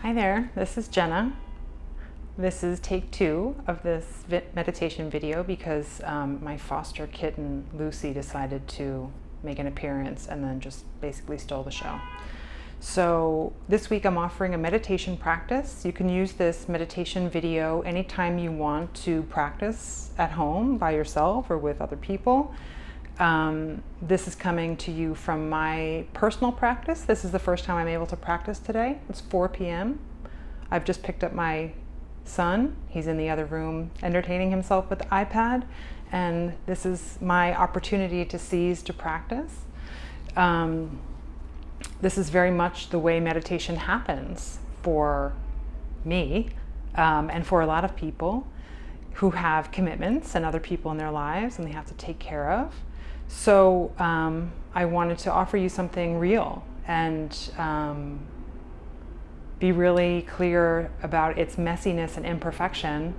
Hi there, this is Jenna. This is take 2 of this meditation video because my foster kitten Lucy decided to make an appearance and then just basically stole the show. So this week I'm offering a meditation practice. You can use this meditation video anytime you want to practice at home by yourself or with other people. This is coming to you from my personal practice. This is the first time I'm able to practice today. It's 4 p.m. I've just picked up my son. He's in the other room entertaining himself with the iPad, and this is my opportunity to seize to practice. This is very much the way meditation happens for me and for a lot of people who have commitments and other people in their lives and they have to take care of. So I wanted to offer you something real and be really clear about its messiness and imperfection,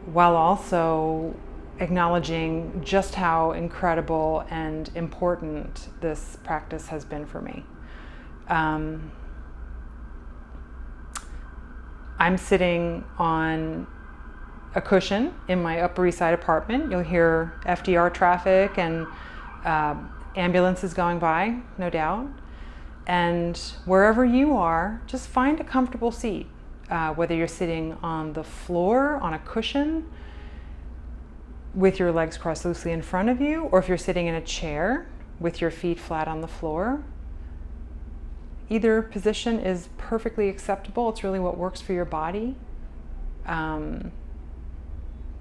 while also acknowledging just how incredible and important this practice has been for me. I'm sitting on a cushion in my Upper East Side apartment. You'll hear FDR traffic and ambulances going by, no doubt. And wherever you are, just find a comfortable seat, whether you're sitting on the floor, on a cushion, with your legs crossed loosely in front of you, or if you're sitting in a chair with your feet flat on the floor. Either position is perfectly acceptable. It's really what works for your body.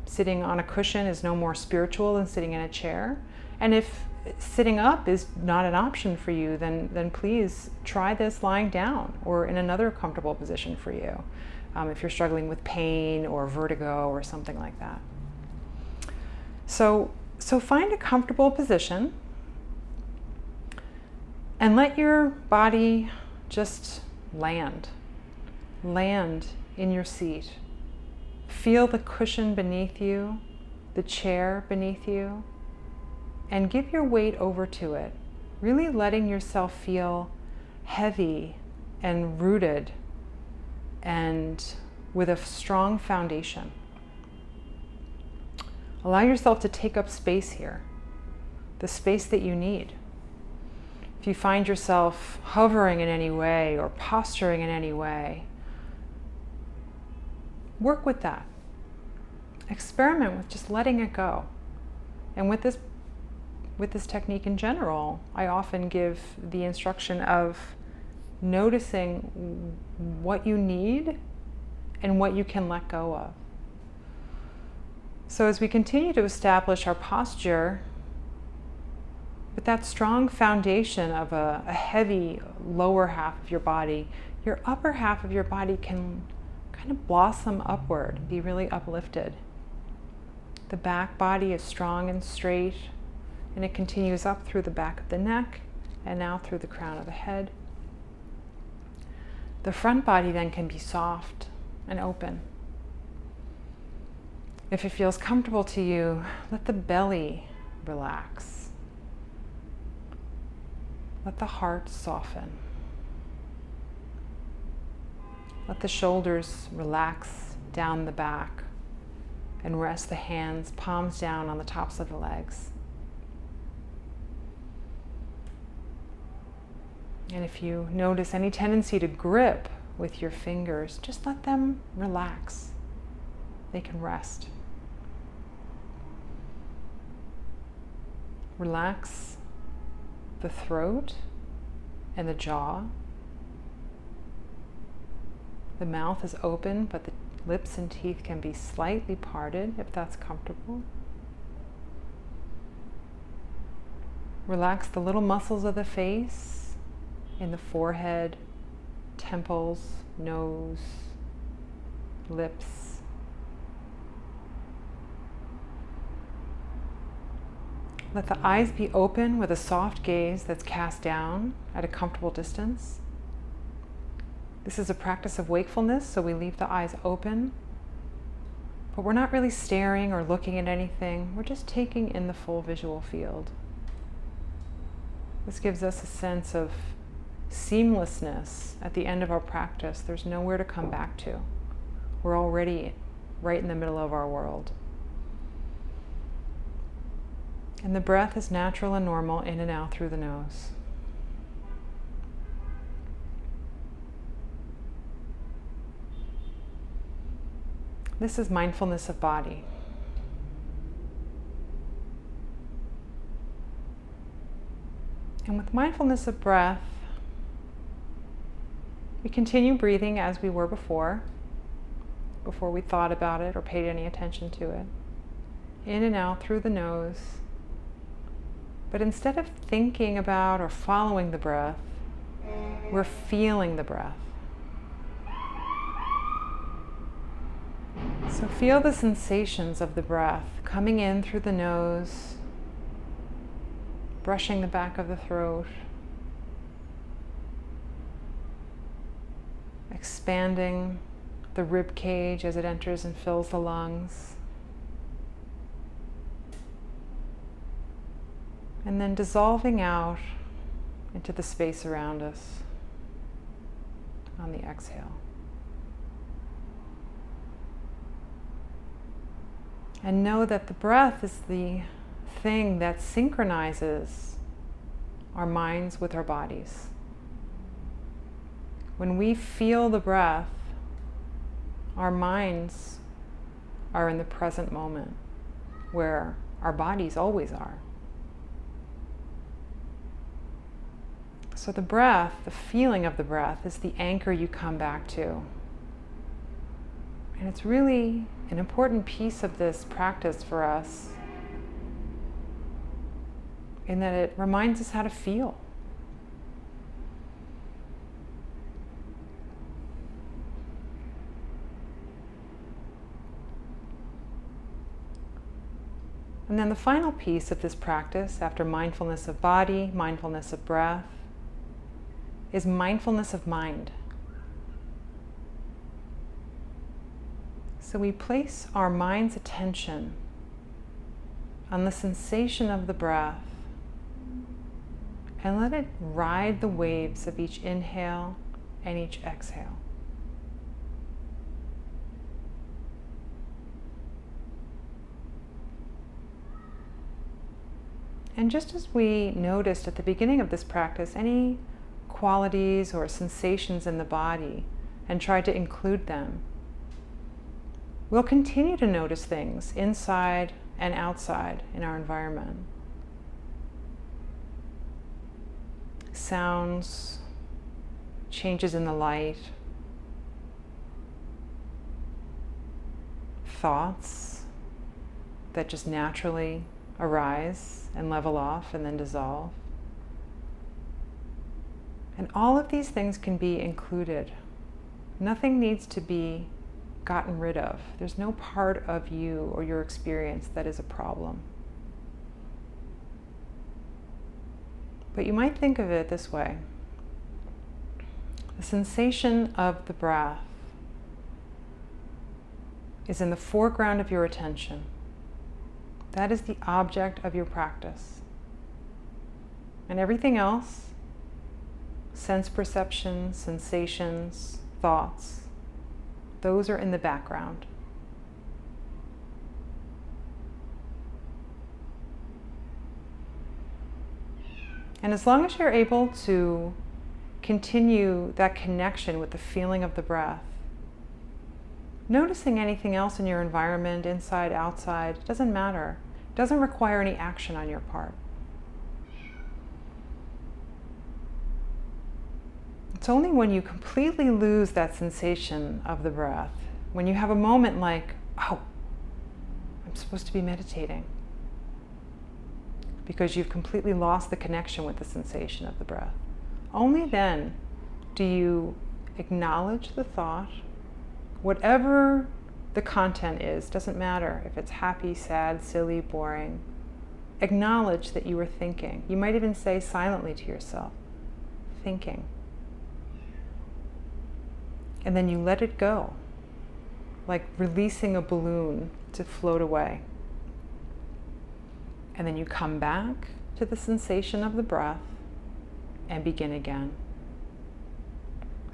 Sitting on a cushion is no more spiritual than sitting in a chair. And if sitting up is not an option for you, then please try this lying down or in another comfortable position for you, if you're struggling with pain or vertigo or something like that. So find a comfortable position and let your body just land in your seat. Feel the cushion beneath you, the chair beneath you, and give your weight over to it, really letting yourself feel heavy and rooted and with a strong foundation. Allow yourself to take up space here, the space that you need. If you find yourself hovering in any way or posturing in any way, work with that. Experiment with just letting it go. And with this technique in general, I often give the instruction of noticing what you need and what you can let go of. So as we continue to establish our posture with that strong foundation of a heavy lower half of your body, your upper half of your body can kind of blossom upward, be really uplifted. The back body is strong and straight, and it continues up through the back of the neck and now through the crown of the head. The front body then can be soft and open. If it feels comfortable to you, let the belly relax. Let the heart soften. Let the shoulders relax down the back and rest the hands, palms down on the tops of the legs. And if you notice any tendency to grip with your fingers, just let them relax. They can rest. Relax the throat and the jaw. The mouth is open, but the lips and teeth can be slightly parted if that's comfortable. Relax the little muscles of the face in the forehead, temples, nose, lips. Let the eyes be open with a soft gaze that's cast down at a comfortable distance. This is a practice of wakefulness, so we leave the eyes open, but we're not really staring or looking at anything. We're just taking in the full visual field. This gives us a sense of seamlessness at the end of our practice. There's nowhere to come back to. We're already right in the middle of our world. And the breath is natural and normal, in and out through the nose. This is mindfulness of body. And with mindfulness of breath, we continue breathing as we were before we thought about it or paid any attention to it. In and out through the nose. But instead of thinking about or following the breath, we're feeling the breath. So feel the sensations of the breath coming in through the nose, brushing the back of the throat, expanding the rib cage as it enters and fills the lungs. And then dissolving out into the space around us on the exhale. And know that the breath is the thing that synchronizes our minds with our bodies. When we feel the breath, our minds are in the present moment, where our bodies always are. So the breath, the feeling of the breath, is the anchor you come back to. And it's really an important piece of this practice for us, in that it reminds us how to feel. And then the final piece of this practice, after mindfulness of body, mindfulness of breath, is mindfulness of mind. So we place our mind's attention on the sensation of the breath and let it ride the waves of each inhale and each exhale. And just as we noticed at the beginning of this practice, any qualities or sensations in the body and try to include them, we'll continue to notice things inside and outside in our environment. Sounds, changes in the light, thoughts that just naturally arise and level off and then dissolve. And all of these things can be included. Nothing needs to be gotten rid of. There's no part of you or your experience that is a problem. But you might think of it this way. The sensation of the breath is in the foreground of your attention. That is the object of your practice. And everything else, sense perceptions, sensations, thoughts, those are in the background. And as long as you're able to continue that connection with the feeling of the breath, noticing anything else in your environment, inside, outside, doesn't matter. It doesn't require any action on your part. It's only when you completely lose that sensation of the breath, when you have a moment like, oh, I'm supposed to be meditating, because you've completely lost the connection with the sensation of the breath. Only then do you acknowledge the thought, whatever the content is, doesn't matter if it's happy, sad, silly, boring. Acknowledge that you were thinking. You might even say silently to yourself, thinking. And then you let it go, like releasing a balloon to float away. And then you come back to the sensation of the breath and begin again.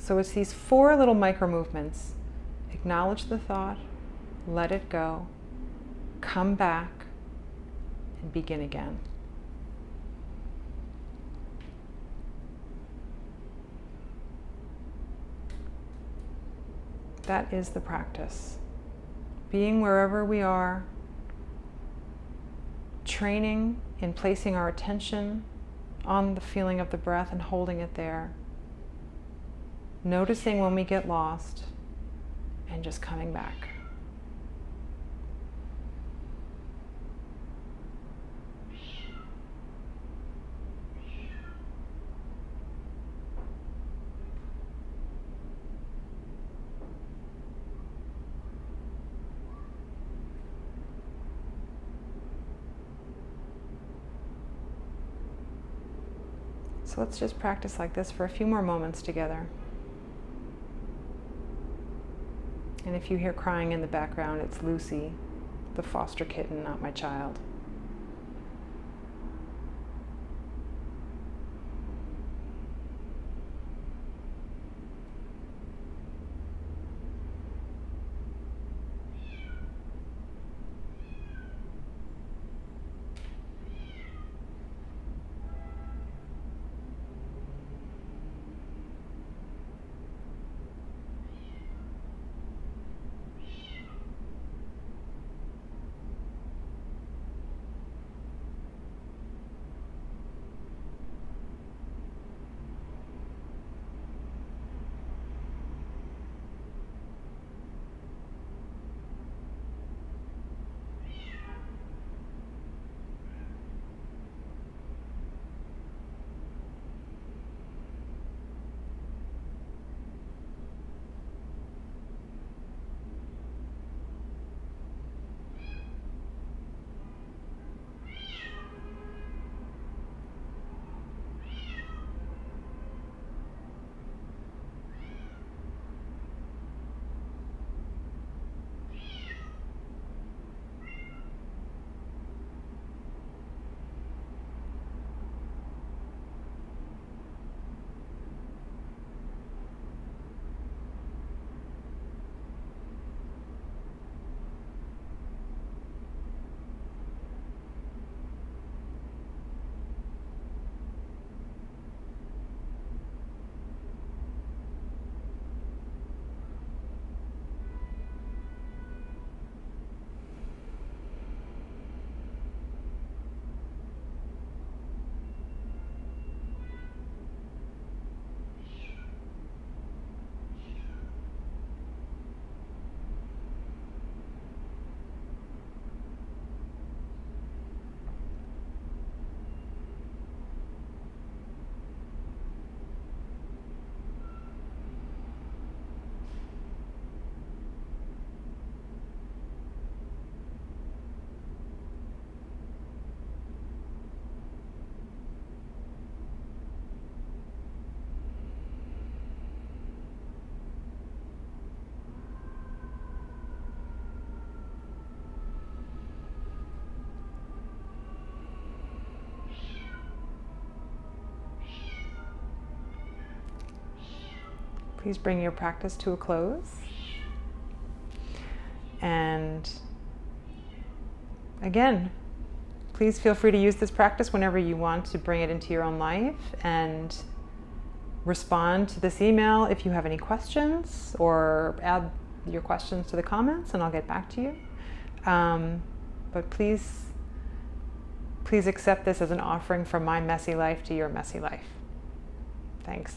So it's these 4 little micro movements. Acknowledge the thought, let it go, come back, and begin again. That is the practice. Being wherever we are, training in placing our attention on the feeling of the breath and holding it there. Noticing when we get lost and just coming back. So let's just practice like this for a few more moments together. And if you hear crying in the background, it's Lucy, the foster kitten, not my child. Please bring your practice to a close. And again, please feel free to use this practice whenever you want to bring it into your own life, and respond to this email if you have any questions, or add your questions to the comments and I'll get back to you. But please accept this as an offering from my messy life to your messy life. Thanks.